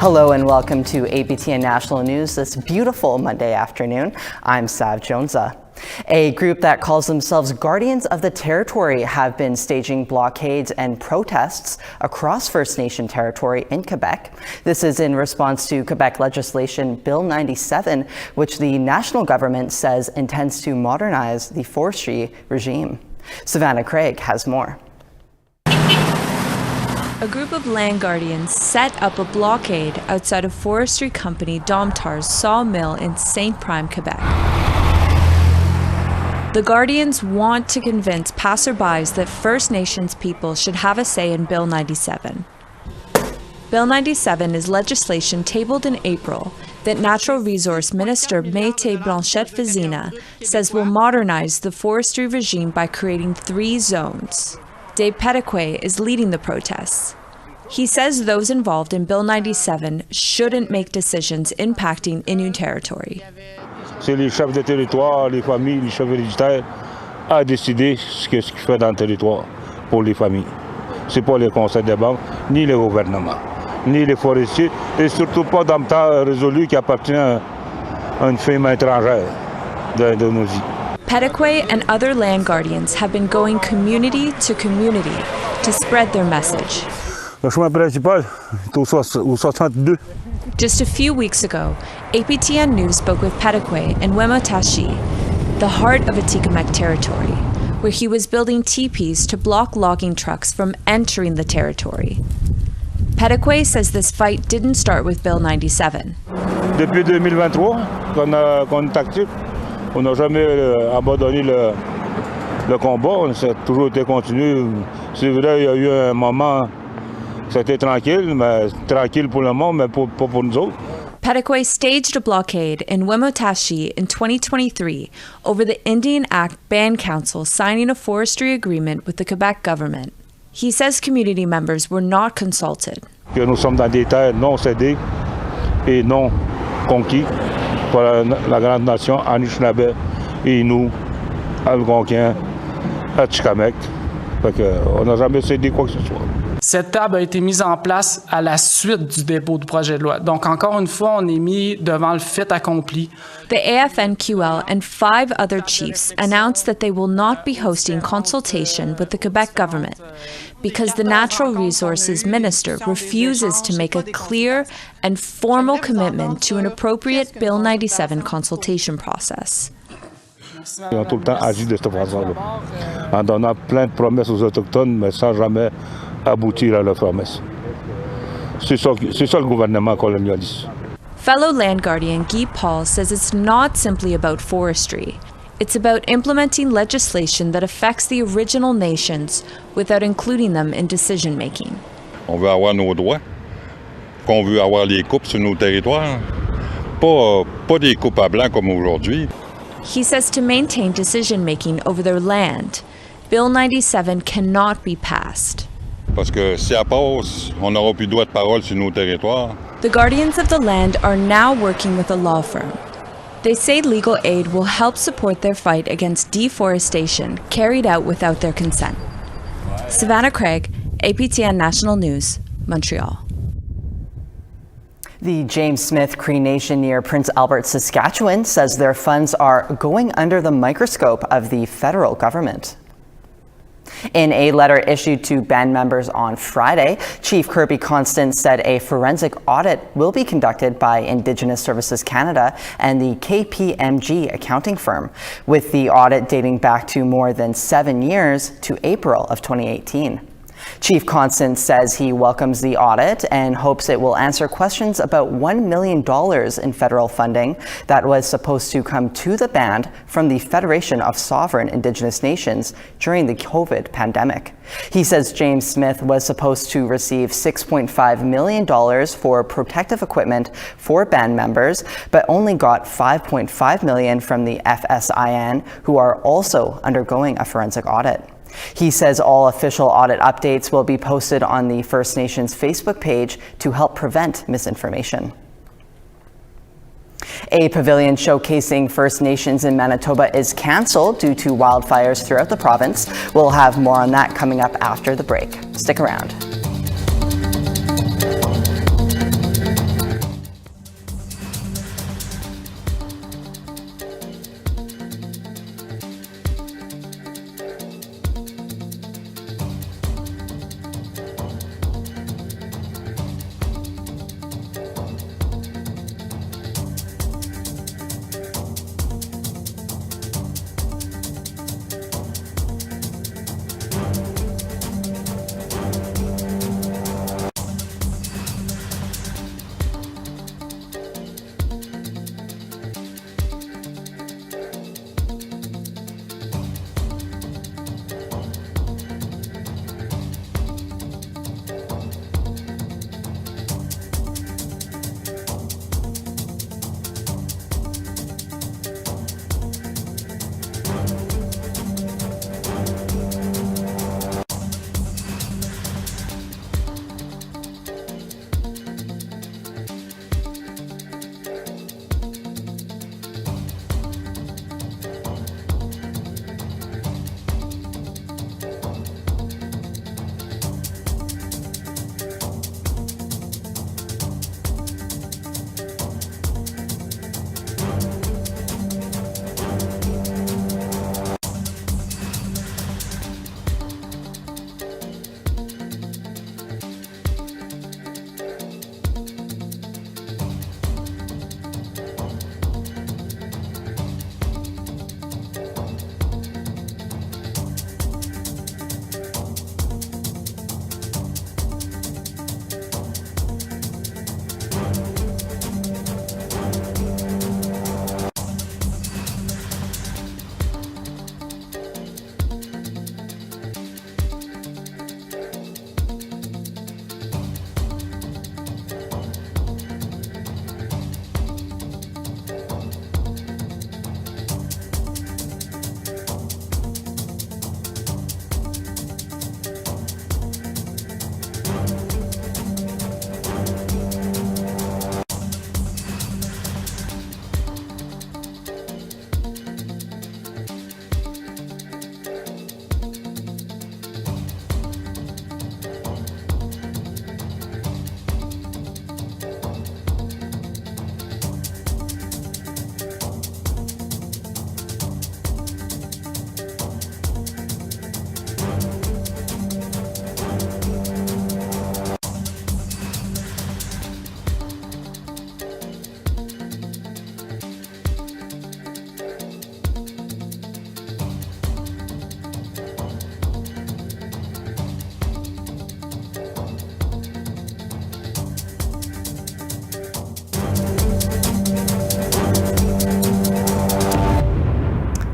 Hello and welcome to APTN National News this beautiful Monday afternoon. I'm Sav Jonesa. A group that calls themselves Guardians of the Territory have been staging blockades and protests across First Nation territory in Quebec. This is in response to Quebec legislation Bill 97, which the national government says intends to modernize the forestry regime. Savannah Craig has more. A group of land guardians set up a blockade outside of forestry company Domtar's sawmill in Saint-Prime, Quebec. The Guardians want to convince passerbys that First Nations people should have a say in Bill 97. Bill 97 is legislation tabled in April that Natural Resource Minister Maite Blanchette-Vizina says will modernize the forestry regime by creating 3 zones. Dave Petitquay is leading the protests. He says those involved in Bill 97 shouldn't make decisions impacting Innu territory. C'est les chefs de territoire, les familles, les chefs héréditaires à décider ce qu'il fait dans le territoire pour les familles. C'est pas les conseils des banques, ni le gouvernement, ni les forestiers, et surtout pas dans le temps résolu qui appartient à une firme étrangère de nos vies. Petitquay and other land guardians have been going community to community to spread their message. Le chemin principal est au 62. Just a few weeks ago, APTN News spoke with Petitquay in Wemotashi, the heart of Atikamekw territory, where he was building teepees to block logging trucks from entering the territory. Petitquay says this fight didn't start with Bill 97. Depuis 2023, qu'on est actif, on n'a jamais abandonné le combat, ça a toujours été continué. C'est vrai, il y a eu un moment, c'était tranquille, mais tranquille pour le monde, mais pas pour nous autres. Petitquay staged a blockade in Wemotashi in 2023 over the Indian Act Band Council signing a forestry agreement with the Quebec government. He says community members were not consulted. Que nous sommes dans des terres non cédées et non conquises par la grande nation Anishinaabe et nous, Algonquins, Atikamekw. On n'a jamais cédé quoi que ce soit. Cette table a été mise en place à la suite du dépôt du projet de loi. Donc, encore une fois, on est mis devant le fait accompli. The AFNQL and 5 other chiefs announced that they will not be hosting consultation with the Quebec government because the Natural Resources Minister refuses to make a clear and formal commitment to an appropriate Bill 97 consultation process. Ils ont tout le temps agi de cette façon-là, en donnant plein de promesses aux Autochtones, mais sans jamais aboutir à leurs promesses. C'est ça le gouvernement colonialiste. Fellow land guardian Guy Paul says it's not simply about forestry. It's about implementing legislation that affects the original nations without including them in decision-making. On veut avoir nos droits, qu'on veut avoir les coupes sur nos territoires, pas des coupes à blanc comme aujourd'hui. He says to maintain decision-making over their land, Bill 97 cannot be passed. Parce que si elle passe, on n'aura plus droit de parole sur nos territoires. The Guardians of the Land are now working with a law firm. They say legal aid will help support their fight against deforestation carried out without their consent. Savannah Craig, APTN National News, Montreal. The James Smith Cree Nation near Prince Albert, Saskatchewan says their funds are going under the microscope of the federal government. In a letter issued to band members on Friday, Chief Kirby Constant said a forensic audit will be conducted by Indigenous Services Canada and the KPMG accounting firm, with the audit dating back to more than 7 years to April of 2018. Chief Constant says he welcomes the audit and hopes it will answer questions about $1 million in federal funding that was supposed to come to the band from the Federation of Sovereign Indigenous Nations during the COVID pandemic. He says James Smith was supposed to receive $6.5 million for protective equipment for band members, but only got $5.5 million from the FSIN, who are also undergoing a forensic audit. He says all official audit updates will be posted on the First Nations Facebook page to help prevent misinformation. A pavilion showcasing First Nations in Manitoba is cancelled due to wildfires throughout the province. We'll have more on that coming up after the break. Stick around.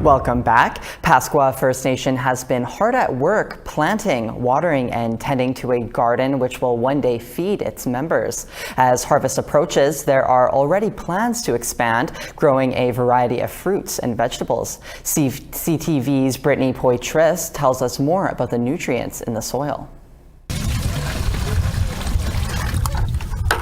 Welcome back. Pasqua First Nation has been hard at work planting, watering, and tending to a garden which will one day feed its members. As harvest approaches, there are already plans to expand, growing a variety of fruits and vegetables. CTV's Brittany Poitras tells us more about the nutrients in the soil.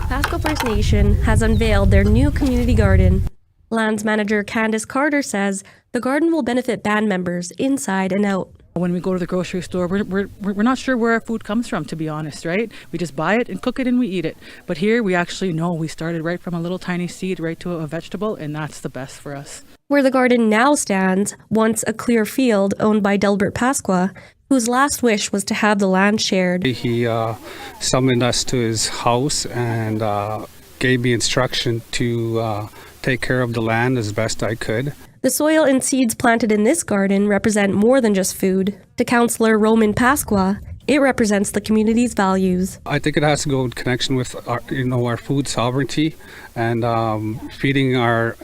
Pasqua First Nation has unveiled their new community garden. Lands manager Candace Carter says the garden will benefit band members inside and out. When we go to the grocery store, we're not sure where our food comes from, to be honest, right? We just buy it and cook it and we eat it. But here we actually know we started right from a little tiny seed right to a vegetable, and that's the best for us. Where the garden now stands, once a clear field owned by Delbert Pasqua, whose last wish was to have the land shared. He summoned us to his house and gave me instruction to take care of the land as best I could. The soil and seeds planted in this garden represent more than just food. To Councillor Roman Pasqua, it represents the community's values. I think it has to go in connection with our food sovereignty and feeding our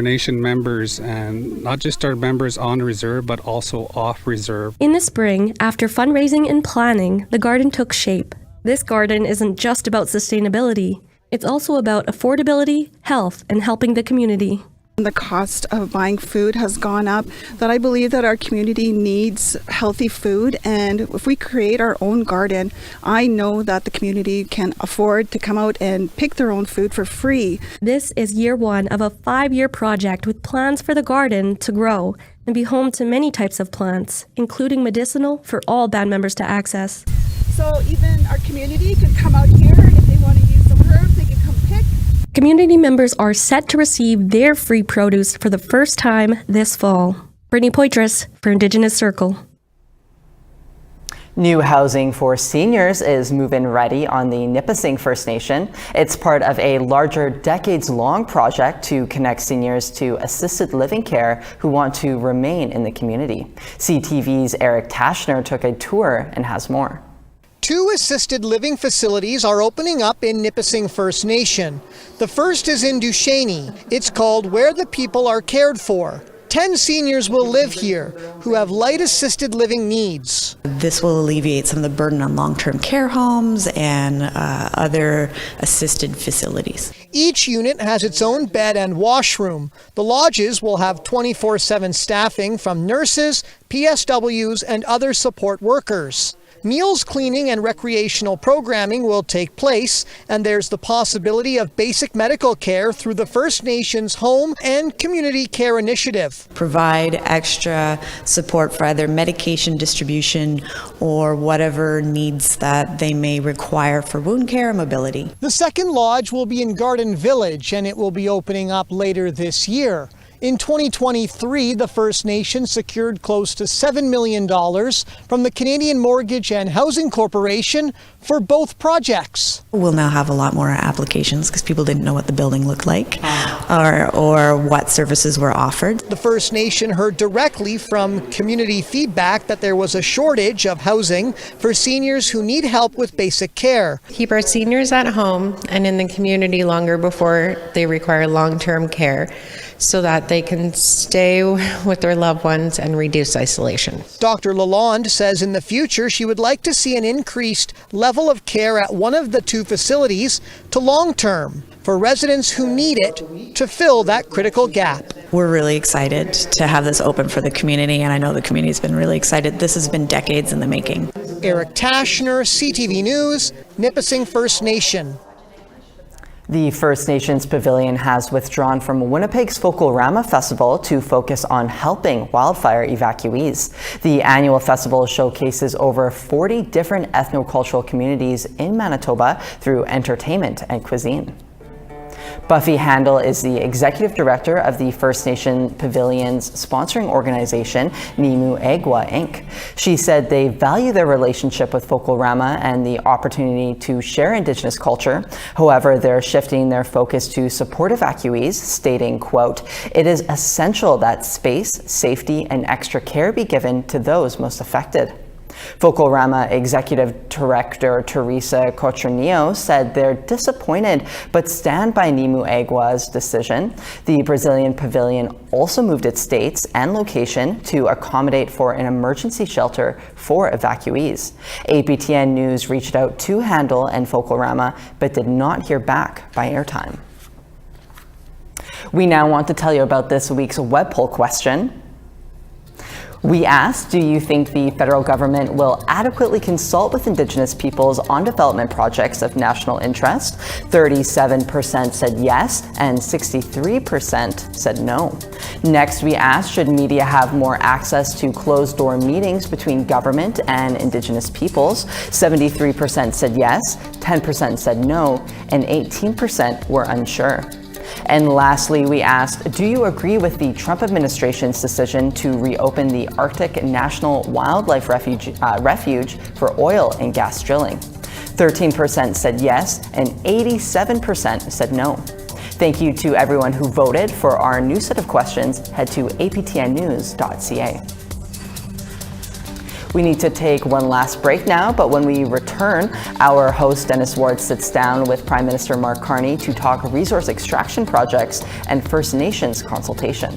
nation members, and not just our members on reserve but also off reserve. In the spring, after fundraising and planning, the garden took shape. This garden isn't just about sustainability. It's also about affordability, health, and helping the community. The cost of buying food has gone up, that I believe that our community needs healthy food, and if we create our own garden, I know that the community can afford to come out and pick their own food for free. This is year one of a 5-year project with plans for the garden to grow and be home to many types of plants, including medicinal for all band members to access. So even our community could come out here, and if they want to use some herbs, they can come pick. Community members are set to receive their free produce for the first time this fall. Brittany Poitras for Indigenous Circle. New housing for seniors is move-in ready on the Nipissing First Nation. It's part of a larger decades-long project to connect seniors to assisted living care who want to remain in the community. CTV's Eric Tashner took a tour and has more. 2 assisted living facilities are opening up in Nipissing First Nation. The first is in Duchesne. It's called Where the People Are Cared For. 10 seniors will live here who have light assisted living needs. This will alleviate some of the burden on long-term care homes and other assisted facilities. Each unit has its own bed and washroom. The lodges will have 24/7 staffing from nurses, PSWs, and other support workers. Meals, cleaning, and recreational programming will take place, and there's the possibility of basic medical care through the First Nations Home and Community Care Initiative. Provide extra support for either medication distribution or whatever needs that they may require for wound care and mobility. The second lodge will be in Garden Village, and it will be opening up later this year. In 2023, the First Nation secured close to $7 million from the Canadian Mortgage and Housing Corporation for both projects. We'll now have a lot more applications because people didn't know what the building looked like or what services were offered. The First Nation heard directly from community feedback that there was a shortage of housing for seniors who need help with basic care. Keep our seniors at home and in the community longer before they require long-term care, so that they can stay with their loved ones and reduce isolation. Dr. Lalonde says in the future she would like to see an increased level of care at one of the 2 facilities to long-term for residents who need it to fill that critical gap. We're really excited to have this open for the community, and I know the community's been really excited. This has been decades in the making. Eric Tashner, CTV News, Nipissing First Nation. The First Nations Pavilion has withdrawn from Winnipeg's Folklorama Festival to focus on helping wildfire evacuees. The annual festival showcases over 40 different ethnocultural communities in Manitoba through entertainment and cuisine. Buffy Handel is the executive director of the First Nation Pavilion's sponsoring organization, Nimu Egwa Inc. She said they value their relationship with Folklorama and the opportunity to share Indigenous culture. However, they're shifting their focus to support evacuees, stating, quote, "It is essential that space, safety, and extra care be given to those most affected." Folklorama Executive Director Teresa Cochranillo said they're disappointed but stand by Nimu Agua's decision. The Brazilian pavilion also moved its dates and location to accommodate for an emergency shelter for evacuees. APTN News reached out to Handel and Folklorama but did not hear back by airtime. We now want to tell you about this week's web poll question. We asked, do you think the federal government will adequately consult with Indigenous peoples on development projects of national interest? 37% said yes, and 63% said no. Next, we asked, should media have more access to closed-door meetings between government and Indigenous peoples? 73% said yes, 10% said no, and 18% were unsure. And lastly, we asked, do you agree with the Trump administration's decision to reopen the Arctic National Wildlife Refuge for oil and gas drilling? 13% said yes, and 87% said no. Thank you to everyone who voted. For our new set of questions, head to aptnnews.ca. We need to take one last break now, but when we return, our host Dennis Ward sits down with Prime Minister Mark Carney to talk resource extraction projects and First Nations consultation.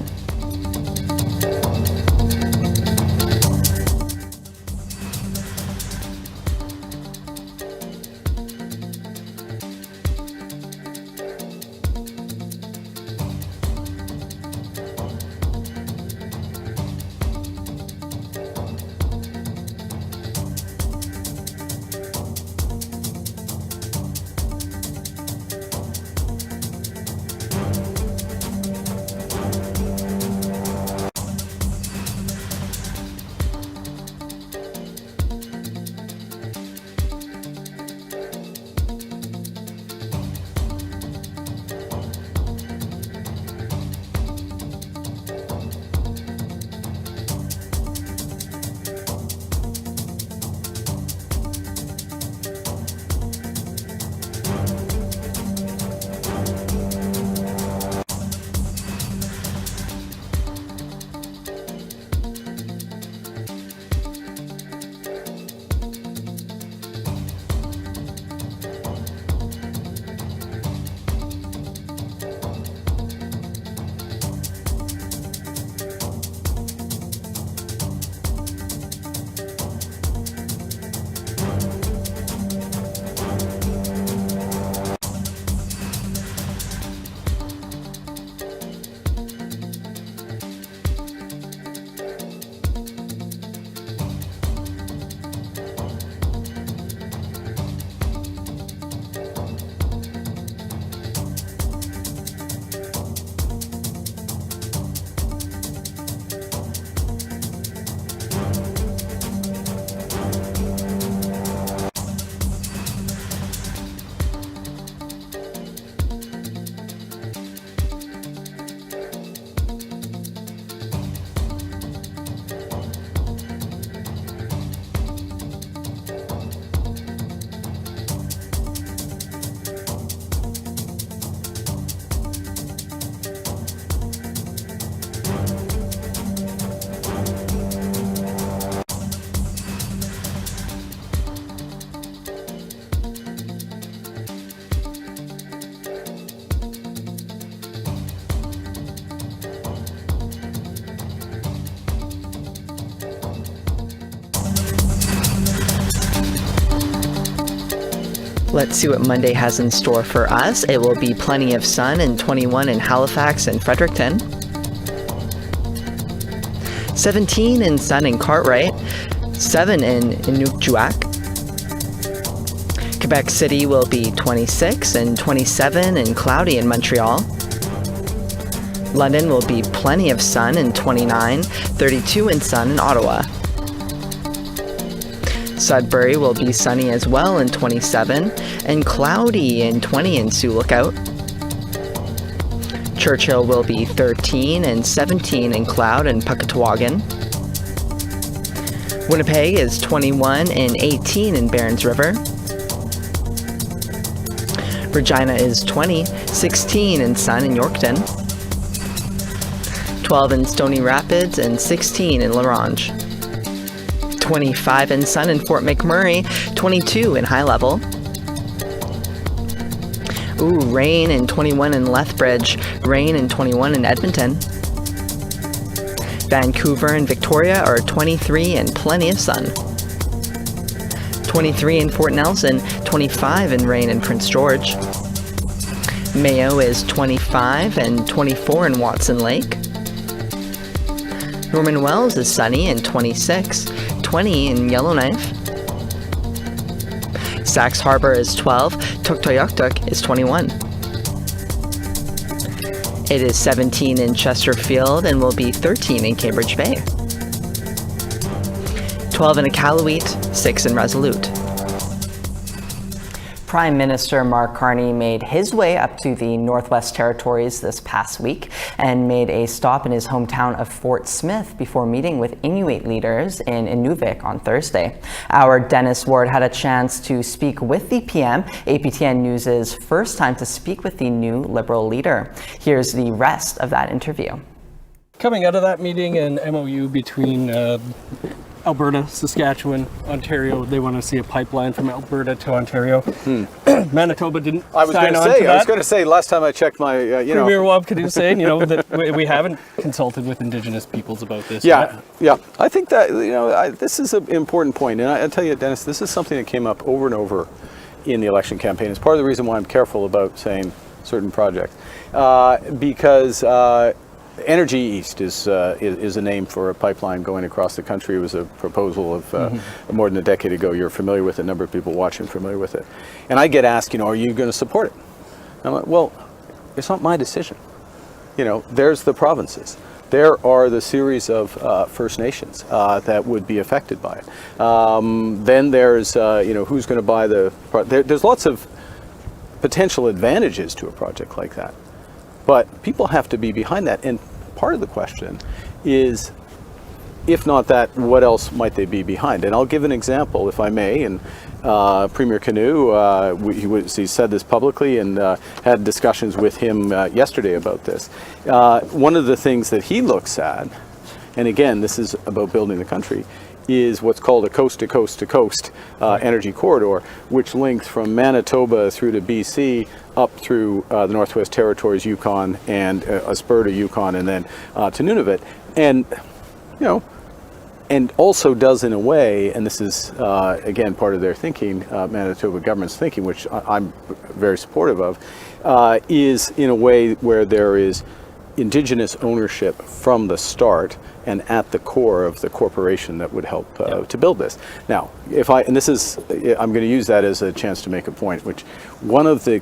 Let's see what Monday has in store for us. It will be plenty of sun and 21 in Halifax and Fredericton. 17 in sun in Cartwright. 7 in Inukjuak. Quebec City will be 26 and 27 and cloudy in Montreal. London will be plenty of sun and 29, 32 in sun in Ottawa. Sudbury will be sunny as well in 27 and cloudy in 20 in Sioux Lookout. Churchill will be 13 and 17 in cloud in Puckatawagan. Winnipeg is 21 and 18 in Barons River. Regina is 20, 16 in sun in Yorkton. 12 in Stony Rapids and 16 in La Ronge. 25 in sun in Fort McMurray, 22 in High Level. Ooh, rain and 21 in Lethbridge, rain and 21 in Edmonton. Vancouver and Victoria are 23 and plenty of sun. 23 in Fort Nelson, 25 in rain in Prince George. Mayo is 25 and 24 in Watson Lake. Norman Wells is sunny and 26, 20 in Yellowknife. Sax Harbor is 12, Tuktoyaktuk is 21. It is 17 in Chesterfield and will be 13 in Cambridge Bay. 12 in Iqaluit, 6 in Resolute. Prime Minister Mark Carney made his way up to the Northwest Territories this past week and made a stop in his hometown of Fort Smith before meeting with Inuit leaders in Inuvik on Thursday. Our Dennis Ward had a chance to speak with the PM, APTN News' first time to speak with the new Liberal leader. Here's the rest of that interview. Coming out of that meeting, an MOU between Alberta, Saskatchewan, Ontario. They want to see a pipeline from Alberta to Ontario. Manitoba didn't sign on to that. I was going to say, last time I checked my, Premier Wabkadu saying, that we haven't consulted with Indigenous peoples about this. Yeah. I think that, this is an important point. And I tell you, Dennis, this is something that came up over and over in the election campaign. It's part of the reason why I'm careful about saying certain projects. Because Energy East is a name for a pipeline going across the country. It was a proposal of more than a decade ago. You're familiar with it. A number of people watching are familiar with it. And I get asked, are you going to support it? I'm like, well, it's not my decision. There's the provinces. There are the series of First Nations that would be affected by it. Then there's, who's going to buy the... There's lots of potential advantages to a project like that. But people have to be behind that. And part of the question is, if not that, what else might they be behind? And I'll give an example, if I may. And Premier Canoe, he said this publicly and had discussions with him yesterday about this. One of the things that he looks at, and again, this is about building the country, is what's called a coast-to-coast-to-coast energy corridor, which links from Manitoba through to BC, up through the Northwest Territories, Yukon, and a spur to Yukon, and then to Nunavut. And, and also does in a way, and this is, again, part of their thinking, Manitoba government's thinking, which I'm very supportive of, is in a way where there is Indigenous ownership from the start and at the core of the corporation that would help to build this. Now, I'm going to use that as a chance to make a point, which one of the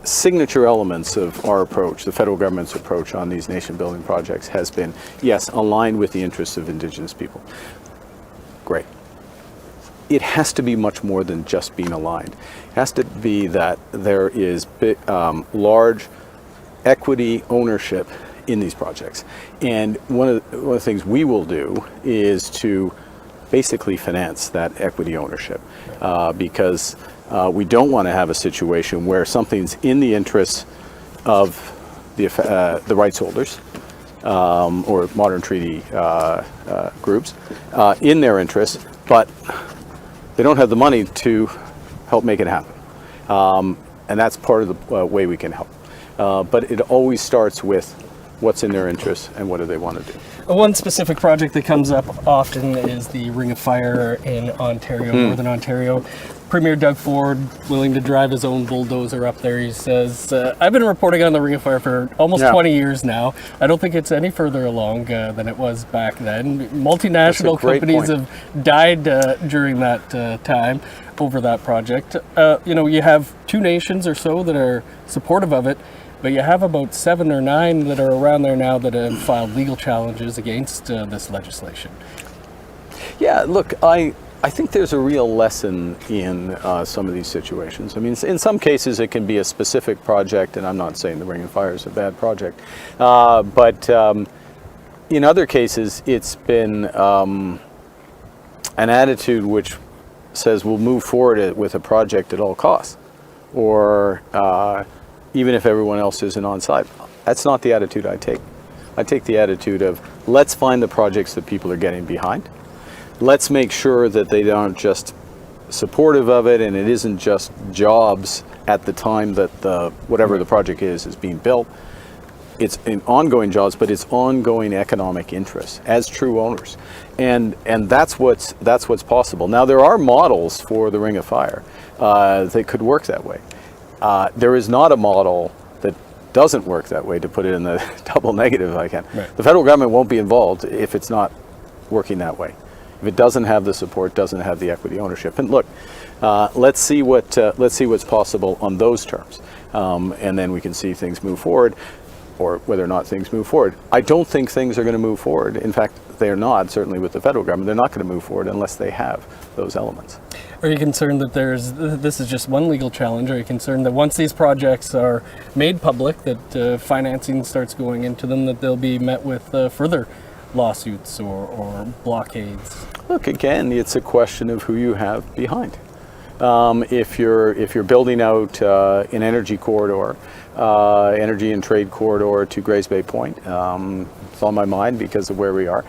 signature elements of our approach, the federal government's approach on these nation building projects has been, yes, aligned with the interests of Indigenous people. Great. It has to be much more than just being aligned. It has to be that there is large equity ownership in these projects. And one of the things we will do is to basically finance that equity ownership because we don't want to have a situation where something's in the interests of the rights holders or modern treaty groups in their interests, but they don't have the money to help make it happen. And that's part of the way we can help. But it always starts with what's in their interests and what do they want to do. One specific project that comes up often is the Ring of Fire in Ontario, Northern Ontario. Premier Doug Ford willing to drive his own bulldozer up there. He says, I've been reporting on the Ring of Fire for almost 20 years now. I don't think it's any further along than it was back then. Multinational companies have died during that time over that project. You have 2 nations or so that are supportive of it, but you have about 7 or 9 that are around there now that have filed legal challenges against this legislation. Yeah, look, I think there's a real lesson in some of these situations. I mean, in some cases it can be a specific project, and I'm not saying the Ring of Fire is a bad project, but in other cases it's been an attitude which says we'll move forward with a project at all costs, or even if everyone else isn't on side. That's not the attitude I take. I take the attitude of let's find the projects that people are getting behind. let's make sure that they aren't just supportive of it, and it isn't just jobs at the time that whatever the project is being built. It's in ongoing jobs, but it's ongoing economic interest as true owners, and that's what's possible. Now there are models for the Ring of Fire that could work that way. There is not a model that doesn't work that way, to put it in the double negative if I can. Right. The federal government won't be involved if it's not working that way. If it doesn't have the support, doesn't have the equity ownership. And look, let's see what's possible on those terms, and then we can see things move forward, or whether or not things move forward. I don't think things are going to move forward. In fact, they are not, certainly with the federal government. They're not going to move forward unless they have those elements. Are you concerned that this is just one legal challenge? Are you concerned that once these projects are made public, that financing starts going into them, that they'll be met with further lawsuits or blockades? Look, again, it's a question of who you have behind. If you're building out an energy corridor, energy and trade corridor to Grays Bay Point, it's on my mind because of where we are.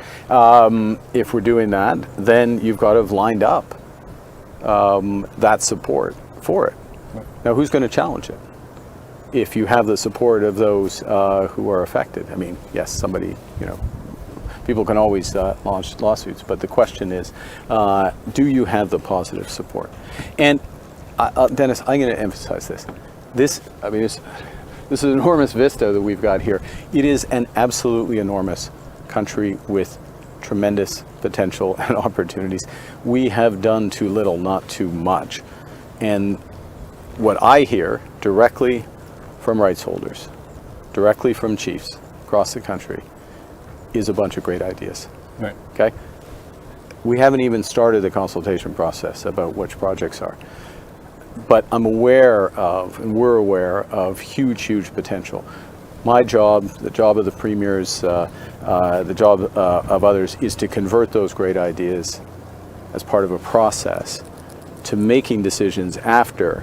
If we're doing that, then you've got to have lined up that support for it. Now, who's going to challenge it? If you have the support of those who are affected. I mean, yes, somebody, people can always launch lawsuits, but the question is, do you have the positive support? And Dennis, I'm going to emphasize this. This is an enormous vista that we've got here. It is an absolutely enormous country with tremendous potential and opportunities. We have done too little, not too much. And what I hear directly from rights holders, directly from chiefs across the country, is a bunch of great ideas. Right. Okay? We haven't even started the consultation process about which projects are. But I'm aware of, and we're aware of, huge potential. My job, the job of the premiers, the job of others, is to convert those great ideas as part of a process to making decisions after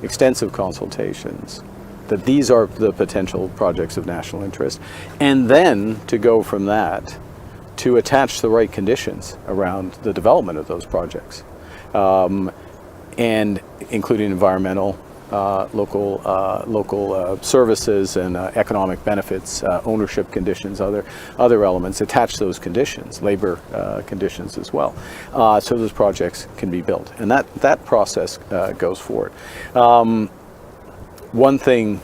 extensive consultations that these are the potential projects of national interest, and then to go from that to attach the right conditions around the development of those projects, and including environmental, local services and economic benefits, ownership conditions, other elements. Attach those conditions, labor conditions as well, so those projects can be built, and that process goes forward. One thing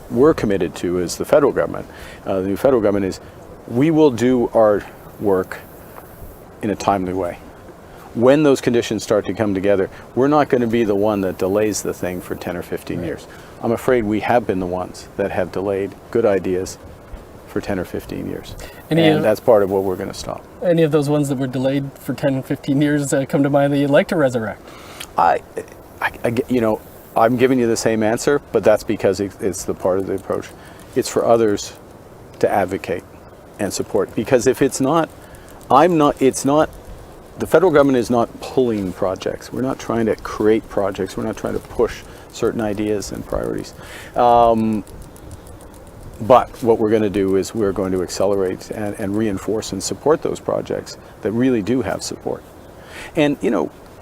we're committed to as the federal government, the new federal government, is we will do our work in a timely way. When those conditions start to come together, we're not going to be the one that delays the thing for 10 or 15 years. I'm afraid we have been the ones that have delayed good ideas for 10 or 15 years. And that's part of what we're going to stop. Any of those ones that were delayed for 10, 15 years come to mind that you'd like to resurrect? I'm giving you the same answer, but that's because it's the part of the approach. It's for others to advocate and support. Because if it's not, the federal government is not pulling projects. We're not trying to create projects. We're not trying to push certain ideas and priorities. But what we're going to do is we're going to accelerate and reinforce and support those projects that really do have support. And,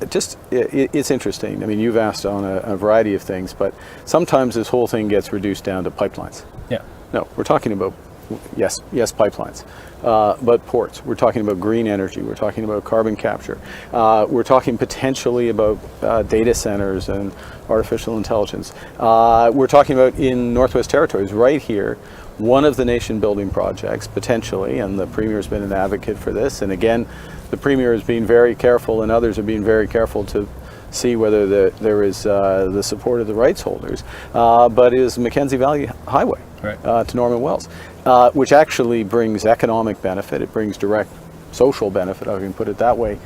it's interesting. I mean, you've asked on a variety of things, but sometimes this whole thing gets reduced down to pipelines. Yeah. No, we're talking about, yes, pipelines, but ports. We're talking about green energy. We're talking about carbon capture. We're talking potentially about data centers and artificial intelligence. We're talking about, in Northwest Territories, right here, one of the nation building projects, potentially, and the Premier's been an advocate for this, and again, the Premier is being very careful, and others are being very careful to see whether there is the support of the rights holders, but is Mackenzie Valley Highway to Norman Wells, which actually brings economic benefit. It brings direct social benefit, I can put it that way,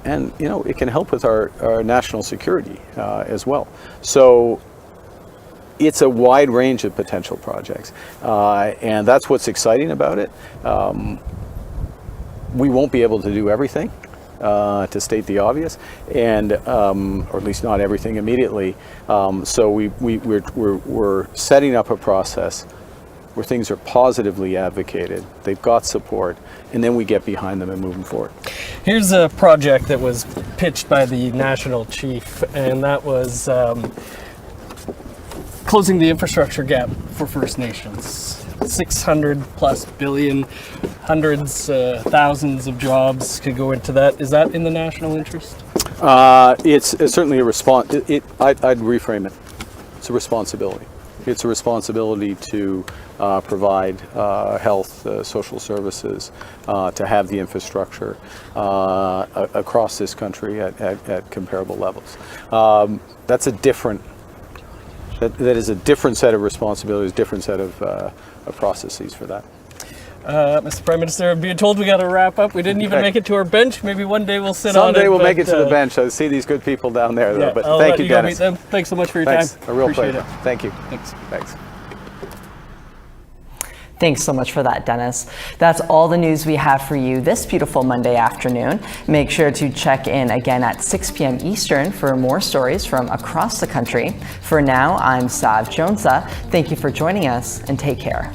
and it can help with our national security as well. So it's a wide range of potential projects, and that's what's exciting about it. We won't be able to do everything, to state the obvious, and or at least not everything immediately. So we're setting up a process where things are positively advocated, they've got support, and then we get behind them and move them forward. Here's a project that was pitched by the national chief, and that was closing the infrastructure gap for First Nations. 600 plus billion, hundreds, thousands of jobs could go into that. Is that in the national interest? It's certainly a response. I'd reframe it. It's a responsibility. It's a responsibility to provide health, social services, to have the infrastructure across this country at comparable levels. That's a different. That is a different set of responsibilities, different set of processes for that. Mr. Prime Minister, I'm being told we got to wrap up. We didn't even make it to our bench. Maybe one day we'll sit on it. Someday we'll make it to the bench. I see these good people down there, though. But thank you, Dennis. Go meet them. Thanks so much for your Thanks. time. A real Appreciate pleasure. it. Thank you. Thanks. Thanks. Thanks so much for that, Dennis. That's all the news we have for you this beautiful Monday afternoon. Make sure to check in again at 6 p.m. Eastern for more stories from across the country. For now, I'm Sav Jonesa. Thank you for joining us, and take care.